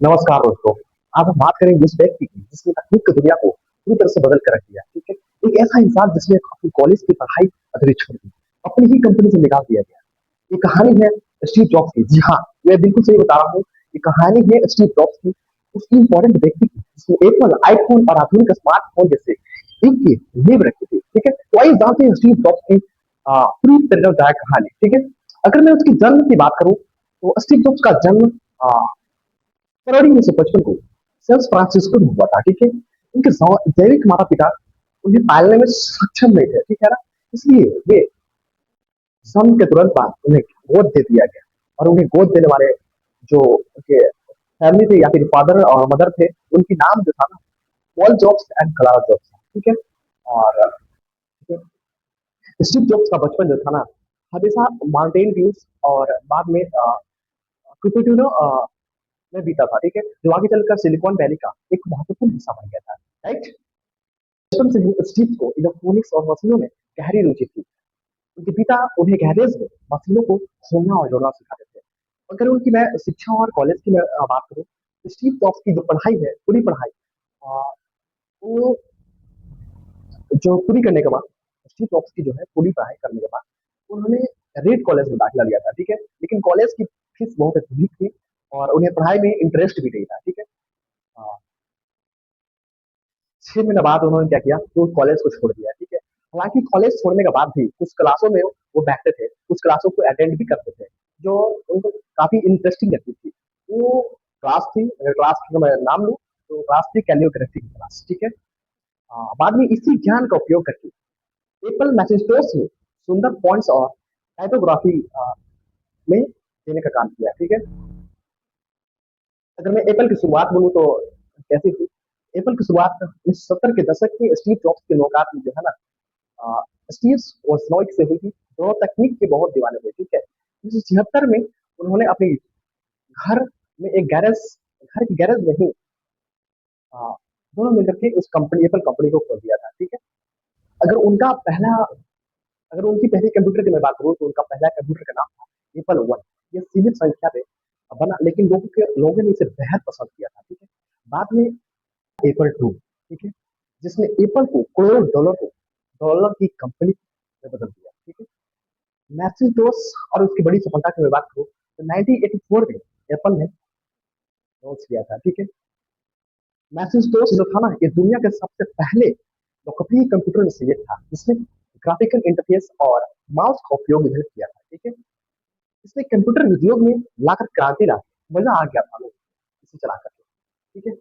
नमस्कार दोस्तों। आज हम बात करेंगे उस व्यक्ति की जिसने तकनीक की दुनिया को पूरी तरह से बदल कर रख दिया। ठीक है, एक ऐसा इंसान जिसने अपनी कॉलेज की पढ़ाई अधूरी छोड़ दी, अपनी ही कंपनी से निकाल दिया गया। ये कहानी है स्टीव जॉब्स की। जी हाँ, मैं बिल्कुल सही बता रहा हूँ। ये कहानी है स्टीव जॉब्स की, उस इंपॉर्टेंट व्यक्ति की जिसने एप्पल, आईफोन और आधुनिक स्मार्टफोन जैसे इनकी नींव रखी थी। ठीक है, तो आइए जानते हैं स्टीव जॉब्स की पूरी प्रेरणादायक कहानी। ठीक है, अगर मैं उसकी जन्म की बात करूँ तो स्टीव जॉब्स का जन्म फरवरी 1955 को सैन फ्रांसिस्को में हुआ था। ठीक है, उनके जैविक माता पिता उन्हें पालने में सक्षम नहीं थे। ठीक है ना, इसलिए वे जन्म के तुरंत बाद उन्हें गोद दे दिया गया। और उन्हें गोद देने वाले जो उनके फैमिली थे या फिर फादर और मदर थे, उनकी नाम जो था ना, Paul jobs and Clara jobs था। ठीक है, और स्टीव जॉब्स का बचपन जो था ना, हमेशा माउंटेन व्यूज और बाद में कुपर्टिनो में बीता था। ठीक है, जो आगे चलकर सिलिकॉन वैली का एक महत्वपूर्ण हिस्सा बन गया था। राइट, बचपन से ही स्टीव को इलेक्ट्रॉनिक्स और मशीनों में गहरी रुचि थी। उनके पिता उन्हें गैरेज में मशीनों को खोलना और जोड़ना सिखाते थे। अगर उनकी मैं शिक्षा और कॉलेज की मैं बात करूँ, तो स्टीव जॉब्स की जो पढ़ाई है, पूरी पढ़ाई अ, वो जो पूरी करने के बाद, स्टीव जॉब्स की जो है पूरी पढ़ाई करने के बाद उन्होंने रेड कॉलेज में दाखिला लिया था। ठीक है, लेकिन कॉलेज की फीस बहुत अधिक थी और उन्हें पढ़ाई में इंटरेस्ट भी नहीं था। ठीक है, अ, 6 महीने बाद उन्होंने क्या किया, तो कॉलेज को छोड़ दिया। ठीक है, हालांकि कॉलेज छोड़ने के बाद भी कुछ क्लासों में वो बैठते थे, कुछ क्लासों को अटेंड भी करते थे, जो उनको काफी इंटरेस्टिंग लगती थी। वो क्लास थी, अगर क्लास का मैं नाम लूँ तो क्लास थी कैलियोग्राफी की क्लास। ठीक है, बाद में इसी ज्ञान का उपयोग करके एप्पल मैकिन्टोश में सुंदर पॉइंट्स और टाइपोग्राफी में देने का काम किया। ठीक है, अगर मैं एप्पल की शुरुआत बोलूँ तो कैसी थी, एप्पल की शुरुआत 1970 के दशक में स्टीव जॉब्स के मुलाकात में जो है ना, स्टीव वोज़नाइक से हुई थी। दोनों तकनीक के बहुत दीवाने थे। ठीक है, 1976 में उन्होंने अपने घर में एक गैरेज, घर की गैरेज में ही अ, दोनों मिलकर के उस कंपनी, एप्पल कंपनी को खोल दिया था। ठीक है, अगर उनका पहला अगर उनकी पहली कंप्यूटर की मैं बात करूँ तो उनका पहला कंप्यूटर का नाम था एप्पल वन। ये सीमित संख्या पे बना, लेकिन लोगों ने इसे बेहद पसंद किया था। ठीक है, बाद में एप्पल टू। ठीक है, जिसने एप्पल को करोड़ों डॉलर की कंपनी में बदल दिया। ठीक है, मैकिन्टोश और उसकी बड़ी सफलता की मैं बात करूँ तो 1984 में एप्पल ने लॉन्च किया था। ठीक है, मैकिन्टोश जो था ना, ये दुनिया के सबसे पहले लोकप्रिय कंप्यूटर में से एक था जिसमें ग्राफिकल इंटरफेस और माउस का उपयोग इधर किया था। ठीक है, इसने कंप्यूटर उद्योग में लाकर क्रांति ला दी। मजा आ गया था लोग इसे चला करके। ठीक है,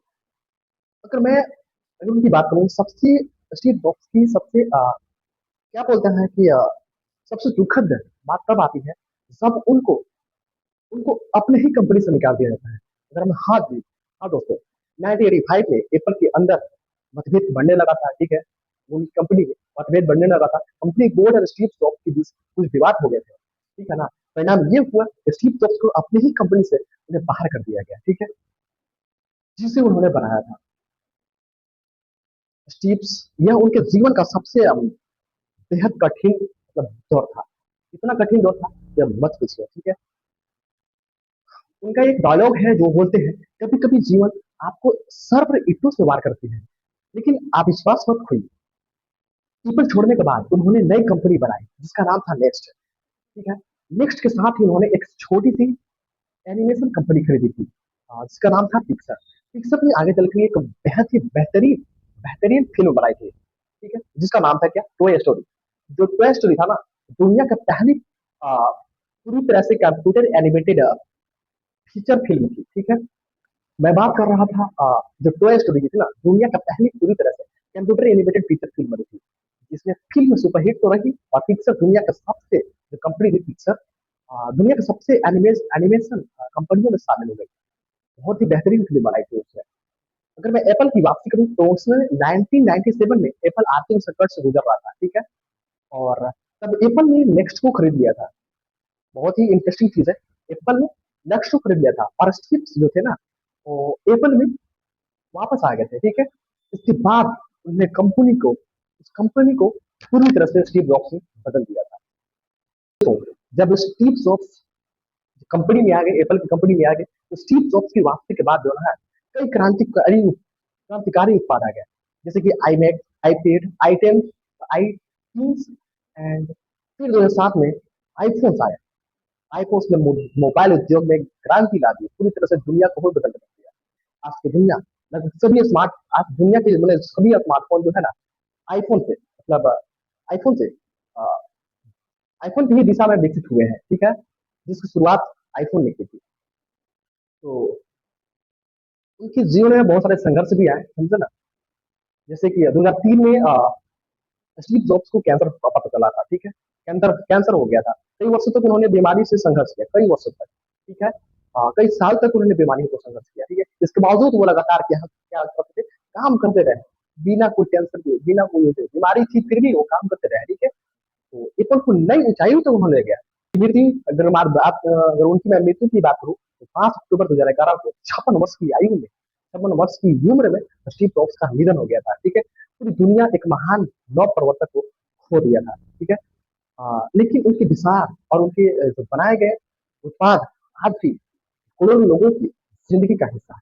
अगर मैं अगर उनकी बात करूँ, सबसे स्टीव जॉब्स की सबसे क्या बोलते हैं कि सबसे दुखद बात तब आती है जब उनको उनको अपने ही कंपनी से निकाल दिया जाता है। अगर हम हाँ दोस्तों, 1985 में एप्पल के अंदर मतभेद बढ़ने लगा था। ठीक है, उनकी कंपनी में मतभेद बढ़ने लगा था, कंपनी बोर्ड और स्टीव जॉब्स के बीच कुछ विवाद हो गए थे। ठीक है ना, परिणाम ये हुआ कि स्टीव जॉब्स को अपनी ही कंपनी से उन्हें बाहर कर दिया गया। ठीक है, जिसे उन्होंने बनाया था स्टीव्स, यह उनके जीवन का सबसे बेहद कठिन मतलब दौर था। इतना कठिन दौर था कि अब मत पूछिए। ठीक है, उनका एक डायलॉग है जो बोलते हैं, कभी कभी जीवन आपको सर पर ईंटों से वार करती है, लेकिन आप विश्वास मत खोइए। एप्पल छोड़ने के बाद उन्होंने नई कंपनी बनाई जिसका नाम था नेक्स्ट। ठीक है, नेक्स्ट के साथ ही उन्होंने एक छोटी सी एनिमेशन कंपनी खरीदी थी, जिसका नाम था पिक्सर। पिक्सर ने आगे चल के एक बेहद ही बेहतरीन बेहतरीन फिल्म बनाई थी। ठीक है, जिसका नाम था क्या, टॉय स्टोरी। जो टॉय स्टोरी था ना, दुनिया का पहली पूरी तरह से कंप्यूटर एनिमेटेड फीचर फिल्म थी। ठीक है, मैं बात कर रहा था जो टॉय स्टोरी थी ना, दुनिया का पहली पूरी तरह से कंप्यूटर एनिमेटेड फीचर फिल्म बनी थी, जिसमें फिल्म सुपरहिट तो रही और पिक्सर दुनिया का सबसे, जो कंपनी थी पिक्सर, दुनिया के सबसे एनिमेशन कंपनियों में शामिल हो गई। बहुत ही बेहतरीन फिल्म बनाई थी उसने। अगर मैं एप्पल की बात करूँ तो उसने 1997 में एप्पल आर्थिक संकट से गुजर रहा था। ठीक है, और तब एप्पल ने नेक्स्ट को खरीद लिया था। बहुत ही इंटरेस्टिंग चीज है, एप्पल ने नेक्स्ट को खरीद लिया था और स्टीव जो थे ना, वो एप्पल में वापस आ गए थे। ठीक है, इसके बाद उन्होंने कंपनी को पूरी तरह से स्टीव जॉब्स ने बदल दिया था। तो जब स्टीव जॉब्स कंपनी में आ गए, एप्पल की कंपनी में आ गए, तो स्टीव जॉब्स की वापसी के बाद जो है ना, कई क्रांतिकारी उत्पाद आ गए, जैसे कि आईमैक, आईपैड, आई10, आई एंड फिर 2007 में आईफोन आया। आईफोन ने मोबाइल उद्योग में क्रांति ला दी, पूरी तरह से दुनिया को ही बदल दिया। आज की दुनिया लगभग सभी स्मार्ट आज दुनिया के मतलब सभी स्मार्टफोन जो है ना, आईफोन से मतलब आईफोन से आईफोन की ही दिशा में विकसित हुए हैं, ठीक है, जिसकी शुरुआत आईफोन ने की थी। तो उनके जीवन में बहुत सारे संघर्ष भी आए, समझे ना। जैसे कि 2003 में स्टीव जॉब्स को कैंसर का पता चला था, ठीक है, कैंसर कैंसर हो गया था। कई वर्षों तक उन्होंने बीमारी से संघर्ष किया, कई वर्षों तक, ठीक है। कई साल तक उन्होंने बीमारी को संघर्ष किया, ठीक है। इसके बावजूद वो लगातार क्या क्या करते थे, काम करते रहे, बिना कोई टेंशन के, बिना कोई बीमारी थी फिर भी वो काम करते रहे, ठीक है। तो एप्पल को नई ऊंचाइयों तक उन्होंने ले गया। मृत्यु अगर हमारी बात अगर उनकी मैं मृत्यु की बात करूँ, तो 5 अक्टूबर 2011 को 56 वर्ष की आयु में, 56 वर्ष की उम्र में स्टीव जॉब्स का निधन हो गया था, ठीक है। पूरी दुनिया एक महान नव प्रवर्तक को खो दिया था, ठीक है। लेकिन उनके विचार और उनके जो बनाए गए उत्पाद आज भी करोड़ों लोगों की जिंदगी का हिस्सा है।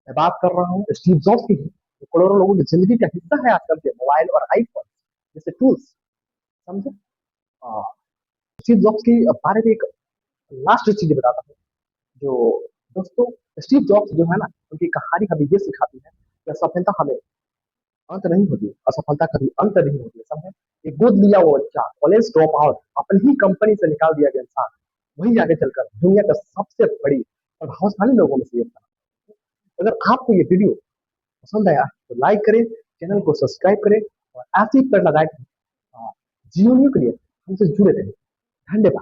मैं बात कर रहा हूँ स्टीव जॉब्स की, जो करोड़ों लोगों की जिंदगी का हिस्सा है आजकल के मोबाइल और आईफोन जैसे टूल्स, समझे। अ, स्टीव जॉब्स के बारे में एक लास्ट चीज बताता हूँ, जो दोस्तों स्टीव जॉब्स जो है ना, उनकी कहानी हमें ये सिखाती है कि असफलता हमें अंत नहीं होती, असफलता कभी अंत नहीं होती है, समझे। एक गोद लिया हुआ बच्चा, कॉलेज ड्रॉप आउट, अपनी ही कंपनी से निकाल दिया गया इंसान, वही आगे चलकर दुनिया का सबसे बड़ी प्रभावशाली लोगों में से एक था। अगर आपको ये वीडियो पसंद आया तो लाइक करें, चैनल को सब्सक्राइब करें और ऐसी प्रेरणादायक जीवनियों के लिए हमसे जुड़े रहें। धन्यवाद।